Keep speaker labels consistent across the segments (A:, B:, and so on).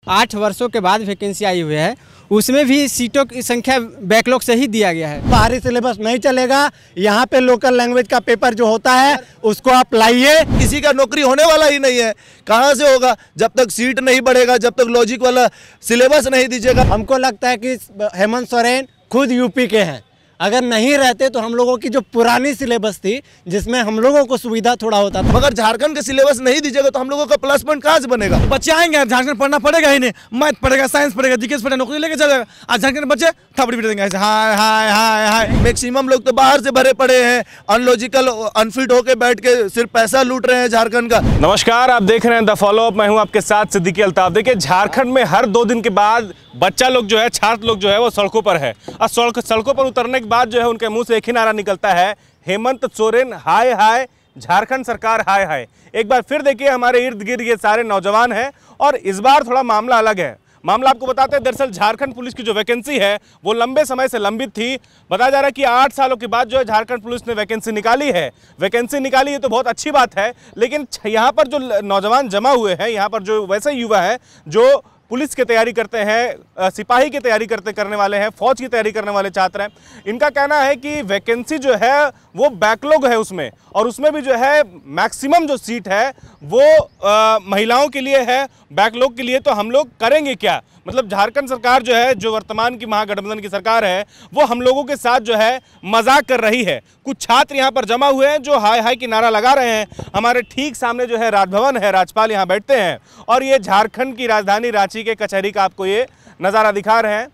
A: 8 वर्षों के बाद वैकेंसी आई हुई है, उसमें भी सीटों की संख्या बैकलॉग से ही दिया गया है।
B: बाहरी सिलेबस नहीं चलेगा, यहाँ पे लोकल लैंग्वेज का पेपर जो होता है उसको आप लाइए।
C: किसी का नौकरी होने वाला ही नहीं है, कहाँ से होगा जब तक सीट नहीं बढ़ेगा, जब तक लॉजिक वाला सिलेबस नहीं दीजिएगा।
B: हमको लगता है कि हेमंत सोरेन खुद यूपी के हैं, अगर नहीं रहते तो हम लोगों की जो पुरानी सिलेबस थी जिसमें हम लोगों को सुविधा थोड़ा होता था,
C: मगर झारखंड का सिलेबस नहीं दीजिएगा तो हम लोगों का प्लस पॉइंट कहाँ से बनेगा।
D: बच्चे आएंगे झारखंड पढ़ना पड़ेगा ही नहीं, मैथ पढ़ेगा, साइंस पढ़ेगा, जीकेस पढ़ेगा, नौकरी लेके चलेगा। आज झारखंड के बच्चे थपड़ी पीट देंगे ऐसे हाय हाय हाय हाय।
C: मैक्सिमम लोग तो बाहर से भरे पड़े हैं, अनलॉजिकल अनफिट होके बैठ के सिर्फ पैसा लूट रहे हैं झारखंड का।
E: नमस्कार, आप देख रहे हैं द फॉलो अप। मैं हूं आपके साथ सिद्दीकी अल्ताफ। देखिए, झारखंड में हर 2 दिन के बाद बच्चा लोग जो है, छात्र लोग जो है वो सड़कों पर है और सड़कों पर उतरने के बाद जो है उनके मुंह से एक ही नारा निकलता है, हेमंत सोरेन हाय हाय, झारखंड सरकार हाय हाय। एक बार फिर देखिए, हमारे इर्द गिर्द ये सारे नौजवान हैं और इस बार थोड़ा मामला अलग है। मामला आपको बताते हैं, दरअसल झारखंड पुलिस की जो वैकेंसी है वो लंबे समय से लंबित थी। बताया जा रहा है कि 8 सालों के बाद जो है झारखंड पुलिस ने वैकेंसी निकाली है। वैकेंसी निकाली है तो बहुत अच्छी बात है, लेकिन यहाँ पर जो नौजवान जमा हुए हैं, यहाँ पर जो वैसे युवा है जो पुलिस की तैयारी करते हैं, सिपाही की तैयारी करने वाले हैं, फौज की तैयारी करने वाले छात्र हैं, इनका कहना है कि वैकेंसी जो है वो बैकलॉग है उसमें, और उसमें भी जो है मैक्सिमम जो सीट है वो महिलाओं के लिए है। बैकलॉग के लिए तो हम लोग करेंगे क्या? मतलब झारखंड सरकार जो है, जो वर्तमान की महागठबंधन की सरकार है, वो हम लोगों के साथ जो है मजाक कर रही है। कुछ छात्र यहाँ पर जमा हुए हैं जो हाय हाय की नारा लगा रहे हैं। हमारे ठीक सामने जो है राजभवन है, राज्यपाल यहाँ बैठते हैं और ये झारखंड की राजधानी रांची के कचहरी का आपको ये नज़ारा दिखा रहे हैं।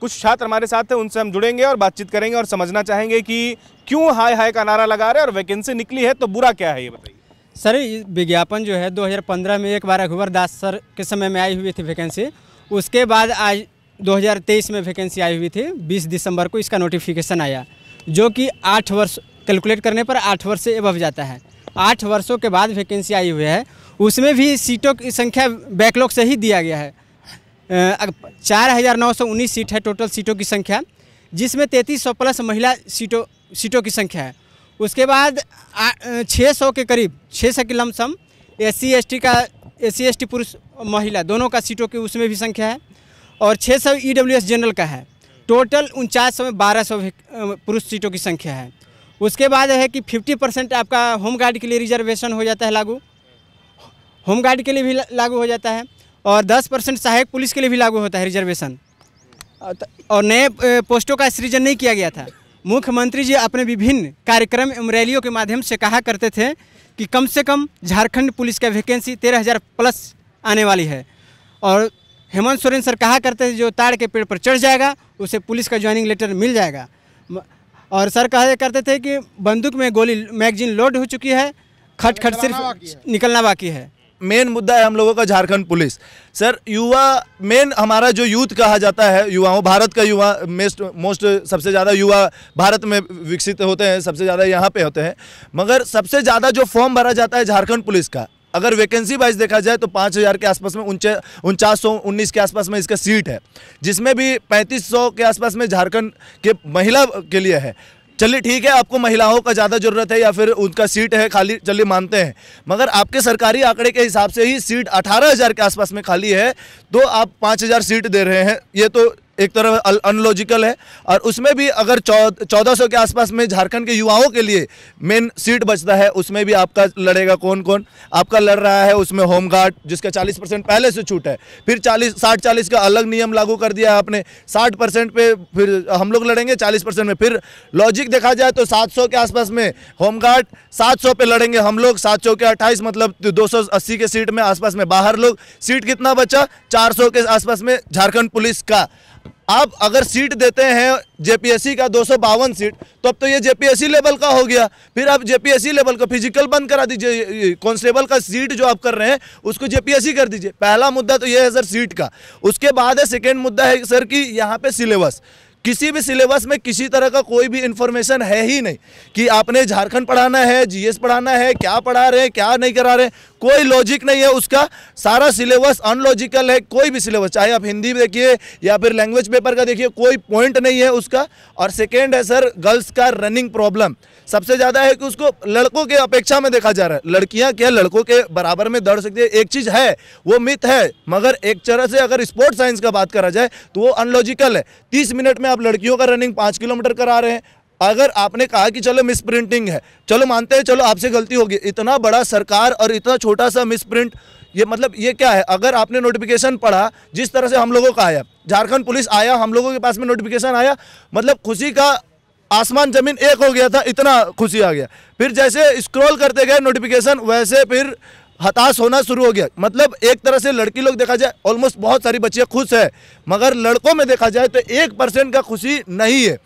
E: कुछ छात्र हमारे साथ हैं, उनसे हम जुड़ेंगे और बातचीत करेंगे और समझना चाहेंगे कि क्यों हाय हाय का नारा लगा रहे हैं और वैकेंसी निकली है तो बुरा क्या है, ये बताइए।
A: सर, विज्ञापन जो है 2015 में एक बार रघुवर दास सर के समय में आई हुई थी वैकेंसी, उसके बाद आज 2023 में वैकेंसी आई हुई थी। 20 दिसंबर को इसका नोटिफिकेशन आया, जो कि 8 वर्ष कैलकुलेट करने पर 8 वर्ष से एबव जाता है। 8 वर्षों के बाद वैकेंसी आई हुई है, उसमें भी सीटों की संख्या बैकलॉग से ही दिया गया है। 4919 सीट है टोटल सीटों की संख्या, जिसमें 3300 प्लस महिला सीटों की संख्या है। उसके बाद 600 के करीब 600 की लमसम एससी एसटी पुरुष महिला दोनों का सीटों की उसमें भी संख्या है, और 600 ईडब्ल्यूएस जनरल का है। टोटल 4900 में 1200 पुरुष सीटों की संख्या है। उसके बाद है कि 50% आपका होमगार्ड के लिए रिजर्वेशन हो जाता है लागू, होमगार्ड के लिए भी लागू हो जाता है, और 10% सहायक पुलिस के लिए भी लागू होता है रिजर्वेशन। और नए पोस्टों का सृजन नहीं किया गया था। मुख्यमंत्री जी अपने विभिन्न कार्यक्रम एवं रैलियों के माध्यम से कहा करते थे कि कम से कम झारखंड पुलिस का वैकेंसी 13,000 प्लस आने वाली है, और हेमंत सोरेन सर कहा करते थे जो ताड़ के पेड़ पर चढ़ जाएगा उसे पुलिस का ज्वाइनिंग लेटर मिल जाएगा। और सर कहा करते थे कि बंदूक में गोली मैगजीन लोड हो चुकी है, खट खट सिर्फ निकलना बाकी है।
C: मेन मुद्दा है हम लोगों का झारखंड पुलिस। सर, युवा मेन हमारा जो यूथ कहा जाता है, युवाओं, भारत का युवा मोस्ट सबसे ज़्यादा युवा भारत में विकसित होते हैं, सबसे ज़्यादा यहाँ पे होते हैं, मगर सबसे ज़्यादा जो फॉर्म भरा जाता है झारखंड पुलिस का, अगर वैकेंसी वाइज देखा जाए तो 5000 के आसपास में, 4919 के आसपास में इसका सीट है, जिसमें भी 3500 के आसपास में झारखंड के महिला के लिए है। चलिए ठीक है, आपको महिलाओं का ज़्यादा ज़रूरत है या फिर उनका सीट है खाली, चलिए मानते हैं, मगर आपके सरकारी आंकड़े के हिसाब से ही सीट 18,000 के आसपास में खाली है, तो आप 5000 सीट दे रहे हैं, ये तो एक तरफ अनलॉजिकल है। और उसमें भी अगर 1400 के आसपास में झारखंड के युवाओं के लिए मेन सीट बचता है, उसमें भी आपका लड़ेगा कौन कौन? आपका लड़ रहा है उसमें होमगार्ड, जिसका 40% पहले से छूट है, फिर 60-40 का अलग नियम लागू कर दिया आपने, 60% पे फिर हम लोग लड़ेंगे, 40% में फिर लॉजिक देखा जाए तो 700 के आसपास में होमगार्ड, 700 पे लड़ेंगे हम लोग, 700 के 28 मतलब 280 के सीट में आसपास में बाहर लोग। सीट कितना बचा? 400 के आसपास में झारखंड पुलिस का। आप अगर सीट देते हैं जेपीएससी का 252 सीट, तो अब तो ये जेपीएससी लेवल का हो गया। फिर आप जेपीएससी लेवल का फिजिकल बंद करा दीजिए, कांस्टेबल का सीट जो आप कर रहे हैं उसको जेपीएससी कर दीजिए। पहला मुद्दा तो ये है सर सीट का। उसके बाद है सेकेंड मुद्दा है सर कि यहाँ पे सिलेबस, किसी भी सिलेबस में किसी तरह का कोई भी इंफॉर्मेशन है ही नहीं कि आपने झारखंड पढ़ाना है, जीएस पढ़ाना है, क्या पढ़ा रहे हैं क्या नहीं करा रहे हैं, कोई लॉजिक नहीं है उसका, सारा सिलेबस अनलॉजिकल है। कोई भी सिलेबस, चाहे आप हिंदी देखिए या फिर लैंग्वेज पेपर का देखिए, कोई पॉइंट नहीं है उसका। और सेकेंड है सर गर्ल्स का रनिंग प्रॉब्लम सबसे ज़्यादा है कि उसको लड़कों के अपेक्षा में देखा जा रहा है। लड़कियां क्या लड़कों के बराबर में दौड़ सकती है, एक चीज़ है वो मिथ है, मगर एक तरह से अगर स्पोर्ट्स साइंस का बात करा जाए तो वो अनलॉजिकल है। 30 मिनट में आप लड़कियों का रनिंग 5 किलोमीटर करा रहे हैं। अगर आपने कहा कि चलो मिस प्रिंटिंग है, चलो मानते हैं, चलो आपसे गलती होगी, इतना बड़ा सरकार और इतना छोटा सा मिस प्रिंट, ये मतलब ये क्या है? अगर आपने नोटिफिकेशन पढ़ा जिस तरह से हम लोगों का आया, झारखंड पुलिस आया, हम लोगों के पास में नोटिफिकेशन आया, मतलब खुशी का आसमान जमीन एक हो गया था, इतना खुशी आ गया। फिर जैसे स्क्रॉल करते गए नोटिफिकेशन, वैसे फिर हताश होना शुरू हो गया। मतलब एक तरह से लड़की लोग देखा जाए ऑलमोस्ट बहुत सारी बच्चियां खुश है, मगर लड़कों में देखा जाए तो 1% का खुशी नहीं है,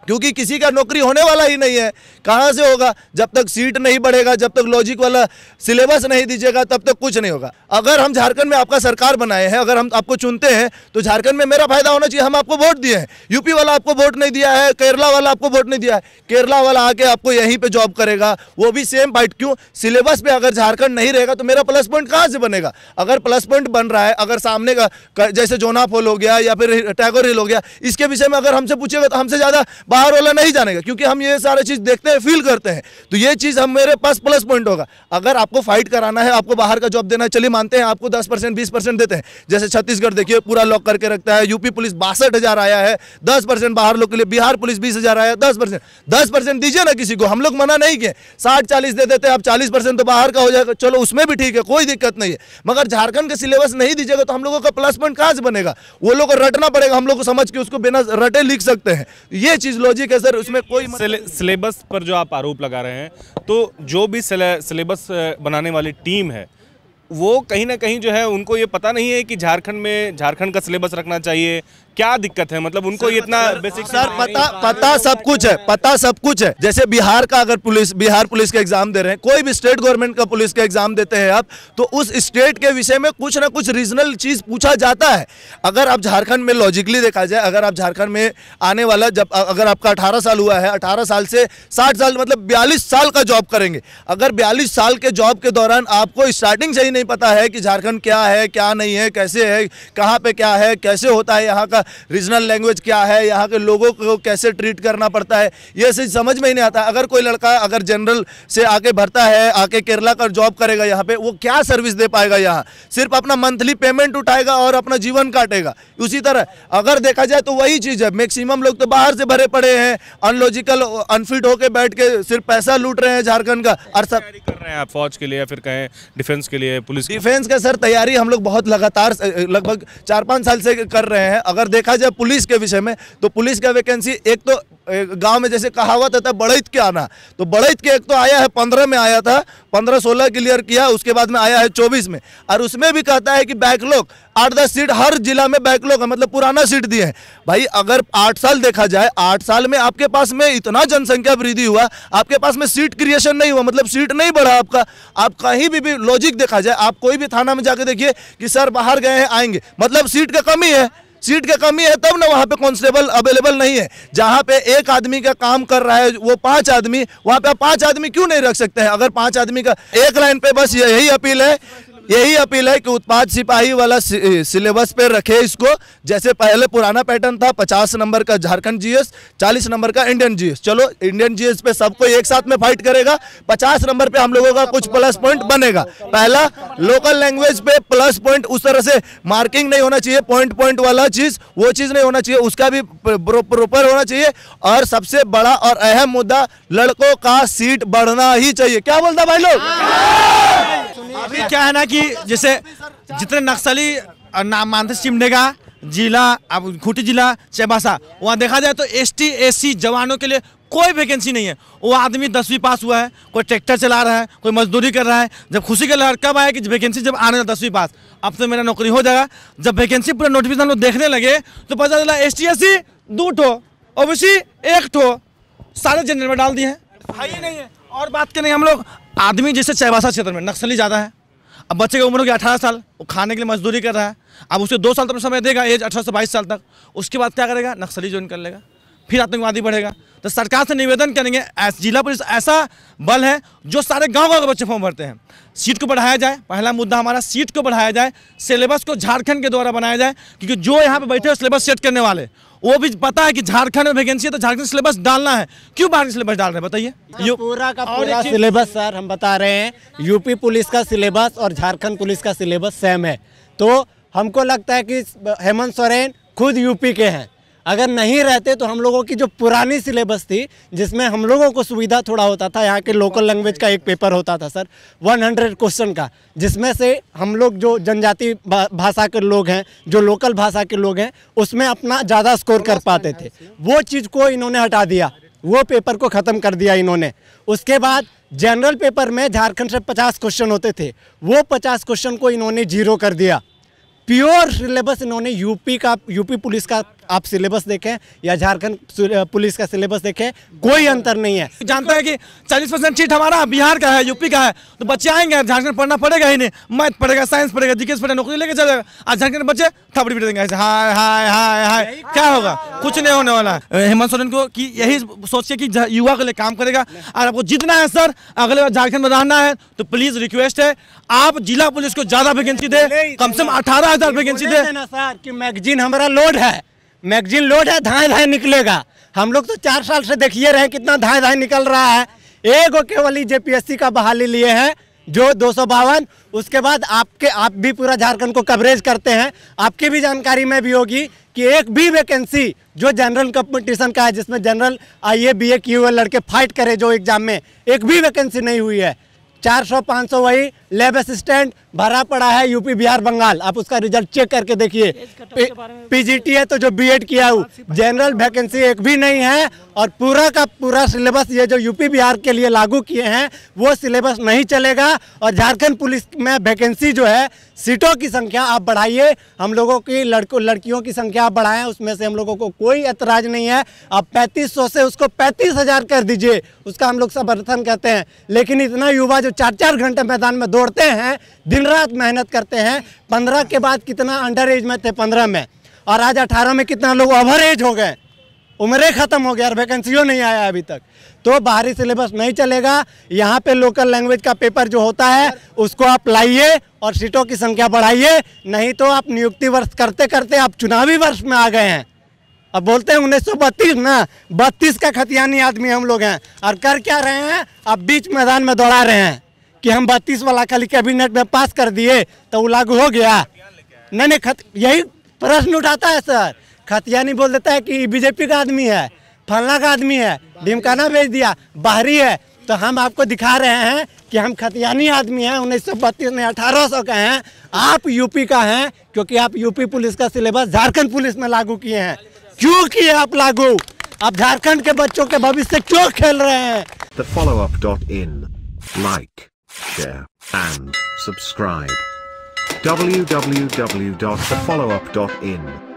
C: क्योंकि किसी का नौकरी होने वाला ही नहीं है। कहाँ से होगा? जब तक सीट नहीं बढ़ेगा, जब तक लॉजिक वाला सिलेबस नहीं दीजिएगा, तब तक कुछ नहीं होगा। अगर हम झारखंड में आपका सरकार बनाए हैं, अगर हम आपको चुनते हैं, तो झारखंड में मेरा फायदा होना चाहिए। हम आपको वोट दिए हैं, यूपी वाला आपको वोट नहीं दिया है, केरला वाला आपको वोट नहीं दिया है। केरला वाला आके आपको यहीं पे जॉब करेगा, वो भी सेम फाइट। क्यों? सिलेबस पे अगर झारखंड नहीं रहेगा तो मेरा प्लस पॉइंट कहाँ से बनेगा? अगर प्लस पॉइंट बन रहा है, अगर सामने का जैसे जोना फॉल हो गया या फिर टैगोर हिल हो गया, इसके विषय में अगर हमसे पूछेगा तो हमसे ज़्यादा बाहर वाला नहीं जानेगा, क्योंकि हम ये सारे चीज देखते हैं, फील करते हैं। तो ये चीज हम मेरे पास प्लस पॉइंट होगा। अगर आपको फाइट कराना है, आपको बाहर का जॉब देना है, चलिए मानते हैं आपको 10% 20% देते हैं। जैसे छत्तीसगढ़ देखिए पूरा लॉक करके रखता है, यूपी पुलिस 62,000 आया है, 10% बाहर लोग के लिए, बिहार पुलिस 20,000 आया, 10% दीजिए ना किसी को, हम लोग मना नहीं किए। 60-40 दे देते हैं, आप 40% तो बाहर का हो जाएगा, चलो उसमें भी ठीक है, कोई दिक्कत नहीं है। मगर झारखंड का सिलेबस नहीं दीजिएगा तो हम लोगों का प्लस पॉइंट कहां से बनेगा? वो लोग को रटना पड़ेगा, हम लोग को समझ के उसको बिना रटे लिख सकते हैं। ये चीज लॉजिक है सर, उसमें कोई
E: सिलेबस पर जो आप आरोप लगा रहे हैं, तो जो भी सिलेबस बनाने वाली टीम है, वो कहीं ना कहीं जो है उनको ये पता नहीं है कि झारखंड में झारखंड का सिलेबस रखना चाहिए। क्या दिक्कत है? मतलब उनको इतना बेसिक
C: सर पता सब कुछ है, पता सब कुछ है। जैसे बिहार का अगर बिहार पुलिस का एग्जाम दे रहे हैं, कोई भी स्टेट गवर्नमेंट का पुलिस का एग्जाम देते हैं आप, तो उस स्टेट के विषय में कुछ ना कुछ रीजनल चीज पूछा जाता है। अगर आप झारखंड में लॉजिकली देखा जाए, अगर आप झारखंड में आने वाला जब अगर आपका 18 साल हुआ है, 18 साल से 60 साल मतलब 42 साल का जॉब करेंगे। अगर 42 साल के जॉब के दौरान आपको स्टार्टिंग से ही नहीं पता है कि झारखंड क्या है, क्या नहीं है, कैसे है, कहाँ पे क्या है, कैसे होता है, यहाँ का रीजनल लैंग्वेज क्या है, यहाँ के लोगों को कैसे ट्रीट करना पड़ता है, ये चीज समझ में ही नहीं आता। अगर कोई लड़का अगर जनरल से आके भरता है, आके केरला का जॉब करेगा यहाँ पे, वो क्या सर्विस दे पाएगा? यहाँ सिर्फ अपना मंथली पेमेंट उठाएगा और अपना जीवन काटेगा। उसी तरह अगर देखा जाए तो वही चीज है। मैक्सिमम लोग तो बाहर से भरे पड़े हैं, अनलॉजिकल अनफिट होके बैठ के सिर्फ पैसा लूट रहे हैं झारखंड का। और सब
E: कर रहे हैं आप फौज के लिए या फिर कहें डिफेंस के लिए, पुलिस
C: डिफेंस का सर तैयारी हम लोग बहुत लगातार लगभग 4-5 साल से कर रहे हैं। अगर देखा जाए पुलिस के विषय में, तो पुलिस का वैकेंसी एक तो गांव में जैसे कहावत है बढ़ैत के आना, तो बढ़ैत के एक तो आया है 15 में आया था, 15-16 क्लियर किया, उसके बाद में आया है 24 में। और उसमें भी कहता है कि बैकलॉग 8-10 सीट हर जिला में बैकलॉग है, मतलब पुराना सीट दिए हैं। भाई अगर 8 साल देखा जाए, 8 साल में आपके पास में इतना जनसंख्या वृद्धि हुआ, आपके पास में सीट क्रिएशन नहीं हुआ, मतलब सीट नहीं बढ़ा आपका। आप कहीं भी लॉजिक देखा जाए, आप कोई भी थाना में जाके देखिए कि सर बाहर गए हैं आएंगे, मतलब सीट का कमी है। सीट की कमी है तब ना वहाँ पे कांस्टेबल अवेलेबल नहीं है। जहाँ पे एक आदमी का काम कर रहा है वो 5 आदमी, वहाँ पे आप 5 आदमी क्यों नहीं रख सकते हैं? अगर 5 आदमी का एक लाइन पे, बस यही अपील है कि उत्पाद सिपाही वाला सिलेबस पे रखे इसको। जैसे पहले पुराना पैटर्न था, 50 नंबर का झारखंड जीएस, 40 नंबर का इंडियन जीएस। चलो इंडियन जीएस पे सबको एक साथ में फाइट करेगा, 50 नंबर पे हम लोगों का कुछ प्लस पॉइंट बनेगा। पहला लोकल लैंग्वेज पे प्लस पॉइंट, उस तरह से मार्किंग नहीं होना चाहिए, पॉइंट वाला चीज, वो चीज नहीं होना चाहिए, उसका भी प्रॉपर होना चाहिए। और सबसे बड़ा और अहम मुद्दा, लड़कों का सीट बढ़ना ही चाहिए। क्या बोलता भाई लोग?
D: अभी क्या है ना कि जैसे जितने नक्सली नाम मानते चिमडेगा जिला, अब खूंटी जिला, चैबासा, वहाँ देखा जाए तो ST SC जवानों के लिए कोई वैकेंसी नहीं है। वो आदमी 10वीं पास हुआ है, कोई ट्रैक्टर चला रहा है, कोई मजदूरी कर रहा है। जब खुशी का लहर कब आया कि वैकेंसी जब आने 10वीं पास, अब तो मेरा नौकरी हो जाएगा। जब वैकेंसी पूरा नोटिफिकेशन लोग देखने लगे तो पता चला ST SC 2 ठो, OBC 1 ठो, सारे जनरल में डाल दिए हैं। भाई नहीं है। और बात करें हम लोग, आदमी जैसे चैबासा क्षेत्र में नक्सली ज़्यादा है। अब बच्चे की उम्र होगी 18 साल, वो खाने के लिए मजदूरी कर रहा है। अब उसे 2 साल तक समय देगा, एज 18 से 22 साल तक। उसके बाद क्या करेगा? नक्सली ज्वाइन कर लेगा, फिर आतंकवादी बढ़ेगा। तो सरकार से निवेदन करेंगे, जिला पुलिस ऐसा बल है जो सारे गाँव के बच्चे फॉर्म भरते हैं, सीट को बढ़ाया जाए। पहला मुद्दा हमारा सीट को बढ़ाया जाए, सिलेबस को झारखंड के द्वारा बनाया जाए, क्योंकि जो यहाँ पे बैठे हो सिलेबस सेट करने वाले वो भी पता है कि झारखंड में वैकेंसी है तो झारखंड सिलेबस डालना है। क्यों बाहर सिलेबस डाल रहे हैं बताइए?
B: पूरा का पूरा सिलेबस सर हम बता रहे हैं, यूपी पुलिस का सिलेबस और झारखंड पुलिस का सिलेबस सेम है। तो हमको लगता है कि हेमंत सोरेन खुद यूपी के हैं, अगर नहीं रहते तो हम लोगों की जो पुरानी सिलेबस थी जिसमें हम लोगों को सुविधा थोड़ा होता था, यहाँ के लोकल लैंग्वेज का एक पेपर होता था सर 100 क्वेश्चन का, जिसमें से हम लोग जो जनजाति भाषा के लोग हैं, जो लोकल भाषा के लोग हैं, उसमें अपना ज़्यादा स्कोर कर पाते थे। वो चीज़ को इन्होंने हटा दिया, वो पेपर को ख़त्म कर दिया इन्होंने। उसके बाद जनरल पेपर में झारखंड से 50 क्वेश्चन होते थे, वो 50 क्वेश्चन को इन्होंने 0 कर दिया। प्योर सिलेबस इन्होंने यूपी पुलिस का आप सिलेबस देखें या झारखंड पुलिस का सिलेबस देखें, कोई अंतर नहीं है।
D: जानता है कि 40% सीट हमारा बिहार का है, यूपी का है, तो बच्चे आएंगे झारखंड पढ़ना पड़ेगा ही नहीं, मैथ पढ़ेगा, साइंस पढ़ेगा, जीके पढ़ेगा, नौकरी लेके चलेगा। आज झारखंड बच्चे थपड़ी भी देंगे ऐसे, हाय हाय हाय हाय, क्या होगा? कुछ नहीं होने वाला है। हेमंत सोरेन को कि यही सोच के कि युवा के लिए काम करेगा। और आपको जितना है सर, अगले बार झारखंड में रहना है तो प्लीज रिक्वेस्ट है आप जिला पुलिस को ज्यादा वैकेंसी दे, कम से कम 18,000 वैकेंसी दे
B: ना सर, कि मैगजीन हमारा लोड है, मैगजीन लोड है, धाए धाए निकलेगा। हम लोग तो 4 साल से देखिए रहे कितना धाए धाए निकल रहा है। एक केवल ही जेपीएससी का बहाली लिए हैं जो 252, उसके बाद आप भी पूरा झारखंड को कवरेज करते हैं, आपकी भी जानकारी में भी होगी कि एक भी वैकेंसी जो जनरल कंपटीशन का है, जिसमें जनरल आईए बीए किए हुए लड़के फाइट करे जो एग्जाम में, एक भी वैकेंसी नहीं हुई है। 400-500 वही लैब असिस्टेंट भरा पड़ा है यूपी बिहार बंगाल, आप उसका रिजल्ट चेक करके देखिए। पीजीटी है तो जो बीएड किया हो, जनरल वैकेंसी एक भी नहीं है। और पूरा का पूरा सिलेबस ये जो यूपी बिहार के लिए लागू किए हैं वो सिलेबस नहीं चलेगा। और झारखंड पुलिस में वैकेंसी जो है, सीटों की संख्या आप बढ़ाइए, हम लोगों की लड़कियों की संख्या आप बढ़ाएं, उसमें से हम लोगों को कोई एतराज़ नहीं है। आप 3500 से उसको 35,000 कर दीजिए, उसका हम लोग समर्थन करते हैं। लेकिन इतना युवा जो 4-4 घंटे मैदान में दौड़ते हैं, दिन रात मेहनत करते हैं, 15 के बाद कितना अंडर एज में थे 15 में, और आज 18 में कितना लोग ओवर एज हो गए, उम्रें ख़त्म हो गया और वैकेंसियों नहीं आया अभी तक। तो बाहरी सिलेबस नहीं चलेगा, यहाँ पे लोकल लैंग्वेज का पेपर जो होता है उसको आप लाइए और सीटों की संख्या बढ़ाइए, नहीं तो आप नियुक्ति वर्ष करते करते आप चुनावी वर्ष में आ गए हैं। अब बोलते हैं 1932 ना, 32 का खतियानी आदमी हम लोग हैं, और कर क्या रहे हैं, अब बीच मैदान में दौड़ा रहे हैं कि हम 32 वाला खाली कैबिनेट में पास कर दिए तो वो लागू हो गया। नहीं, यही प्रश्न उठाता है सर। खतियानी बोल देता है कि बीजेपी का आदमी है, फलना का आदमी है, ढिमकाना भेज दिया, बाहरी है। तो हम आपको दिखा रहे हैं कि हम खतियानी आदमी हैं, 1932 में 1800 का हैं, आप यूपी का हैं, क्योंकि आप यूपी पुलिस का सिलेबस झारखंड पुलिस में लागू किए हैं। क्यों किए आप लागू? आप झारखंड के बच्चों के भविष्य से क्यों खेल रहे हैं?
F: TheFollowUp.in. Like, share, and subscribe. www.thefollowup.in